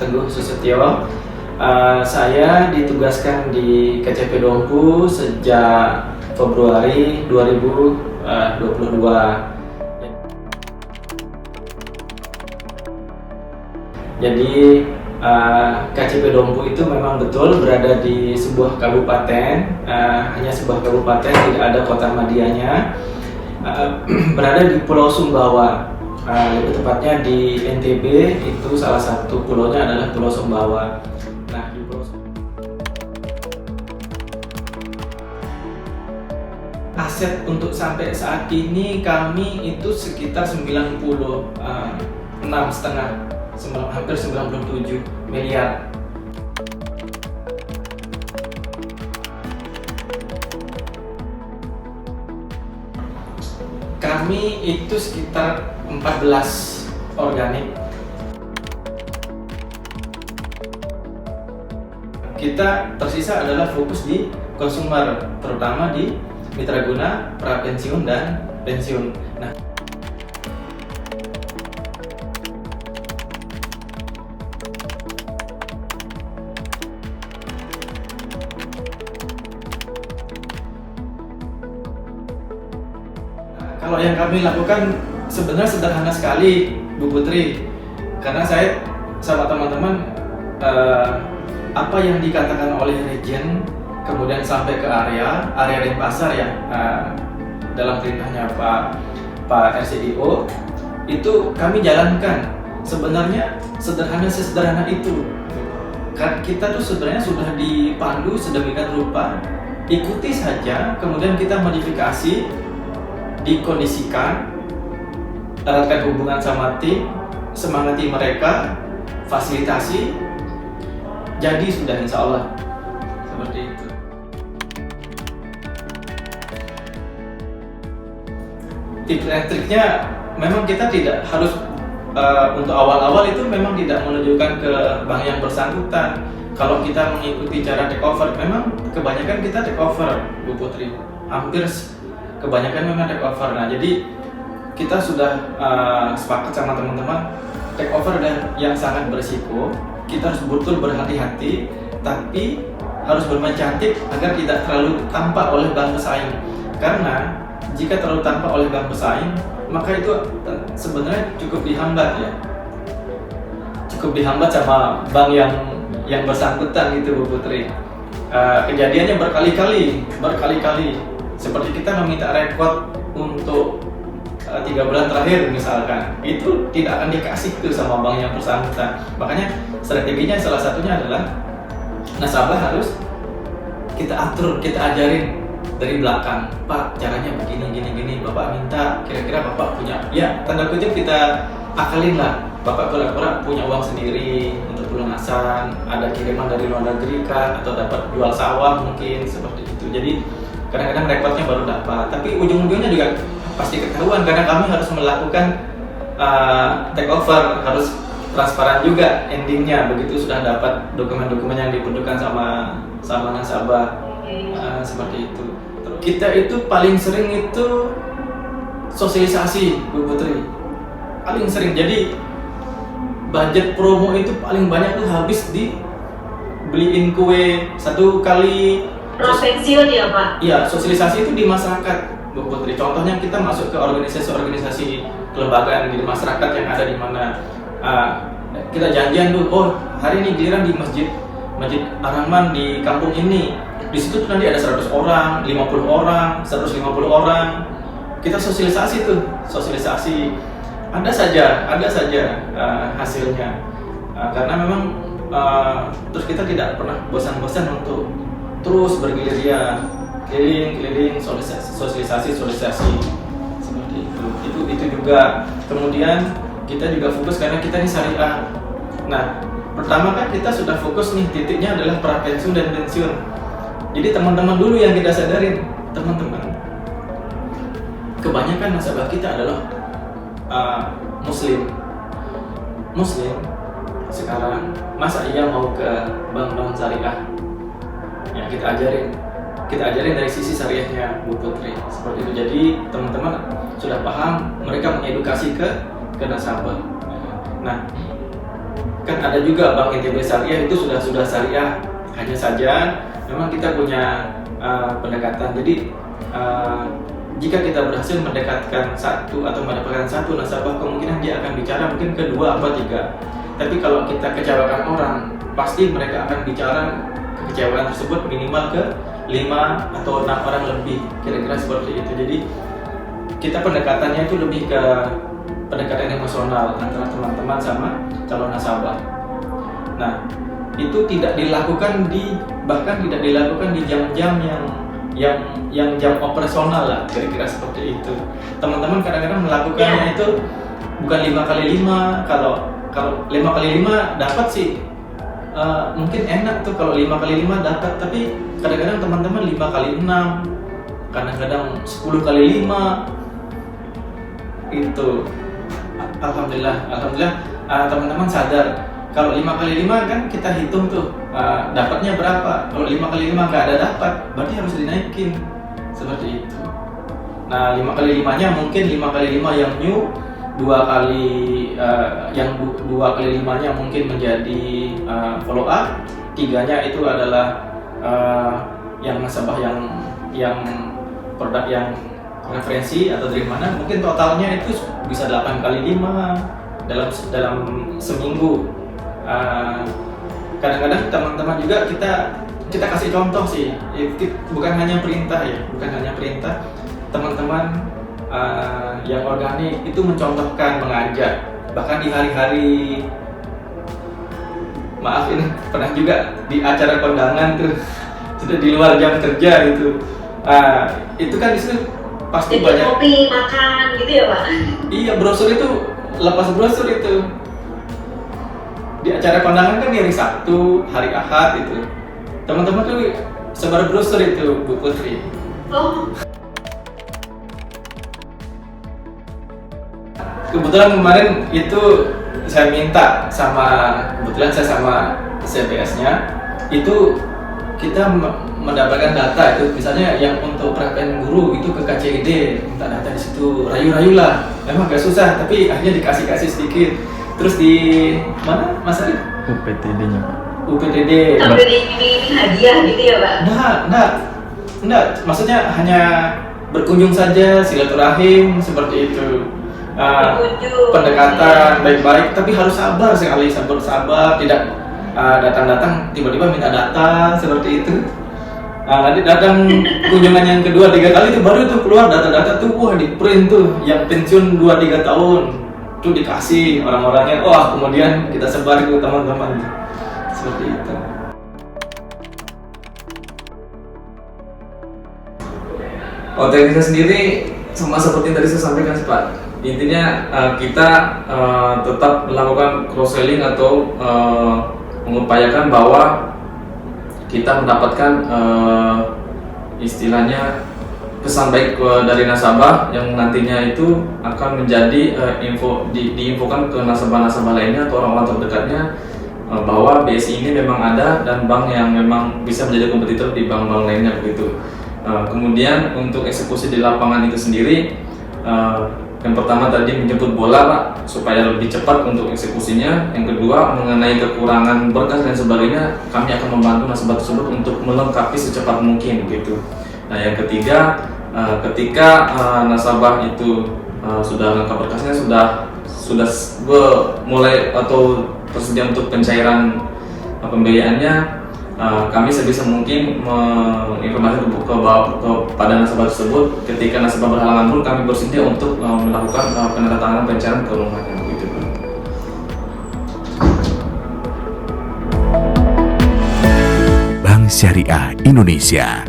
Teguh Susetyo. Saya ditugaskan di KCP Dompu sejak Februari 2022. Jadi KCP Dompu itu memang betul berada di sebuah kabupaten, hanya sebuah kabupaten, tidak ada kota madianya. Berada di Pulau Sumbawa, lebih tepatnya di NTB. Itu salah satu pulaunya adalah Pulau Sumbawa. Nah, di Pulau aset untuk sampai saat ini kami itu sekitar 96,5, hampir 97 miliar. Kami itu sekitar 14 organik. Kita tersisa adalah fokus di konsumer, terutama di mitra guna, pra-pensiun, dan pensiun. Nah, kalau yang kami lakukan sebenarnya sederhana sekali, Bu Putri. Karena saya sama teman-teman, apa yang dikatakan oleh Regen kemudian sampai ke area Denpasar ya, dalam perintahnya Pak RCDO, itu kami jalankan. Sebenarnya sesederhana itu. Kita tuh sebenarnya sudah dipandu sedemikian rupa, ikuti saja, kemudian kita modifikasi, dikondisikan, eratkan hubungan sama tim, semangati mereka, fasilitasi, jadi sudah, insya Allah seperti itu. Tips dan triknya memang kita tidak harus untuk awal-awal itu memang tidak menunjukkan ke bank yang bersangkutan. Kalau kita mengikuti cara take over, memang kebanyakan kita take over, Bu Putri, hampir kebanyakan memang take over. Nah, jadi kita sudah sepakat sama teman-teman, take over dan yang sangat berisiko. Kita harus betul berhati-hati, tapi harus bermain cantik agar tidak terlalu tampak oleh bank pesaing. Karena jika terlalu tampak oleh bank pesaing, maka itu sebenarnya cukup dihambat ya. Cukup dihambat sama bank yang bersangkutan gitu, Bu Putri. Kejadiannya berkali-kali. Seperti kita meminta rekod untuk 3 bulan terakhir misalkan, itu tidak akan dikasih tuh sama bank yang bersangkutan. Makanya strateginya salah satunya adalah nasabah harus kita atur, kita ajarin dari belakang. Pak, caranya begini, gini, Bapak minta, kira-kira Bapak punya, ya tanda kutip kita akalin lah. Bapak pura-pura punya uang sendiri untuk pelunasan, ada kiriman dari luar negeri kah, atau dapat jual sawah mungkin, seperti itu. Jadi kadang-kadang rekodnya baru dapat, tapi ujung-ujungnya juga pasti ketahuan karena kami harus melakukan take over, harus transparan juga endingnya. Begitu sudah dapat dokumen-dokumen yang dibutuhkan sama nasabah, seperti itu. Kita itu paling sering itu sosialisasi, Bu Putri, paling sering. Jadi budget promo itu paling banyak tuh habis di beliin kue satu kali. Pensiun ya Pak? Iya, sosialisasi itu di masyarakat, Bu Putri. Contohnya kita masuk ke organisasi kelembagaan di masyarakat yang ada di mana, kita janjian tuh, oh hari ini giliran di Masjid Ar-Rahman di kampung ini. Di situ tuh nanti ada 100 orang, 50 orang, 150 orang. Kita sosialisasi. Ada saja hasilnya. Karena memang terus kita tidak pernah bosan-bosan untuk terus bergiliran, keliling sosialisasi seperti itu. Itu juga. Kemudian kita juga fokus karena kita ini syariah. Nah, pertama kan kita sudah fokus nih, titiknya adalah pra-pensiun dan pensiun. Jadi teman-teman dulu yang kita sadarin, teman-teman, kebanyakan nasabah kita adalah muslim sekarang. Masa iya mau ke bank syariah? Ya, kita ajarin dari sisi syariahnya, Bu Putri, seperti itu. Jadi teman-teman sudah paham, mereka mengedukasi ke nasabah. Nah, kan ada juga Bank NTB Syariah itu sudah syariah, hanya saja memang kita punya pendekatan. Jadi jika kita berhasil mendekatkan satu atau mendapatkan satu nasabah, kemungkinan dia akan bicara mungkin ke 2 atau 3. Tapi kalau kita kecewakan orang, pasti mereka akan bicara kekecewaan tersebut minimal ke 5 atau 6 orang lebih, kira-kira seperti itu. Jadi kita pendekatannya itu lebih ke pendekatan emosional antara teman-teman sama calon nasabah. Nah, itu tidak dilakukan bahkan tidak dilakukan di jam-jam yang jam operasional lah, kira-kira seperti itu. Teman-teman kadang-kadang melakukannya itu bukan 5x5. Kalau 5x5 dapat sih mungkin enak tuh kalau 5x5 dapat, tapi kadang-kadang teman-teman 5x6, kadang-kadang 10x5 itu. Alhamdulillah teman-teman sadar kalau 5x5 kan kita hitung tuh dapatnya berapa. Kalau 5x5 nggak ada dapat, berarti harus dinaikin seperti itu. Nah, 5x5 nya mungkin 5x5 yang new, 2x5 nya mungkin menjadi follow up, 3-nya itu adalah yang nasabah yang produk yang referensi atau dari mana, mungkin totalnya itu bisa 8x5 dalam seminggu. Kadang-kadang teman-teman juga kita kasih contoh sih, bukan hanya perintah ya, teman-teman yang organik itu mencontohkan, mengajak, bahkan di hari-hari, maaf ini pernah juga di acara kondangan tuh, sudah di luar jam kerja gitu. Itu kan disitu pasti jadi banyak kopi, makan gitu ya Pak? Iya, brosur itu, lepas brosur itu di acara kondangan kan di hari Sabtu, hari Ahad itu teman-teman tuh sebar brosur itu, Bu Putri. Oh. Kebetulan kemarin itu saya minta kebetulan saya sama CBS-nya itu kita mendapatkan data itu, misalnya yang untuk PPN guru itu ke KCID, minta data di situ, rayu-rayu lah, memang agak susah tapi akhirnya dikasih sedikit. Terus di mana Mas Arif? UPTD-nya Pak. UPTD. Sampai diiming-iming hadiah gitu ya Pak? Enggak, maksudnya hanya berkunjung saja, silaturahim seperti itu. Pendekatan baik-baik, tapi harus sabar sekali, sabar, tidak datang-datang tiba-tiba minta data seperti itu. Nanti datang kunjungan yang kedua, 3 kali itu baru tuh keluar data-data tuh, wah di print tuh, yang pensiun 2-3 tahun tuh dikasih orang-orangnya, wah kemudian kita sebar ke teman-teman seperti itu. Teknisnya sendiri sama seperti yang tadi saya sampaikan sih Pak. Intinya kita tetap melakukan cross selling atau mengupayakan bahwa kita mendapatkan istilahnya pesan baik dari nasabah yang nantinya itu akan menjadi diinfokan ke nasabah-nasabah lainnya atau orang-orang terdekatnya bahwa BSI ini memang ada dan bank yang memang bisa menjadi kompetitor di bank-bank lainnya begitu. Kemudian untuk eksekusi di lapangan itu sendiri, yang pertama tadi menjemput bola Pak supaya lebih cepat untuk eksekusinya. Yang kedua mengenai kekurangan berkas dan sebagainya, kami akan membantu nasabah tersebut untuk melengkapi secepat mungkin gitu. Nah yang ketiga, ketika nasabah itu sudah lengkap berkasnya, sudah mulai atau tersedia untuk pencairan pembiayaannya, kami sebisa mungkin menginformasikan kepada nasabah tersebut. Ketika nasabah berhalangan pun kami bersedia untuk melakukan penandatanganan pencairan ke rumahnya begitu. Bank Syariah Indonesia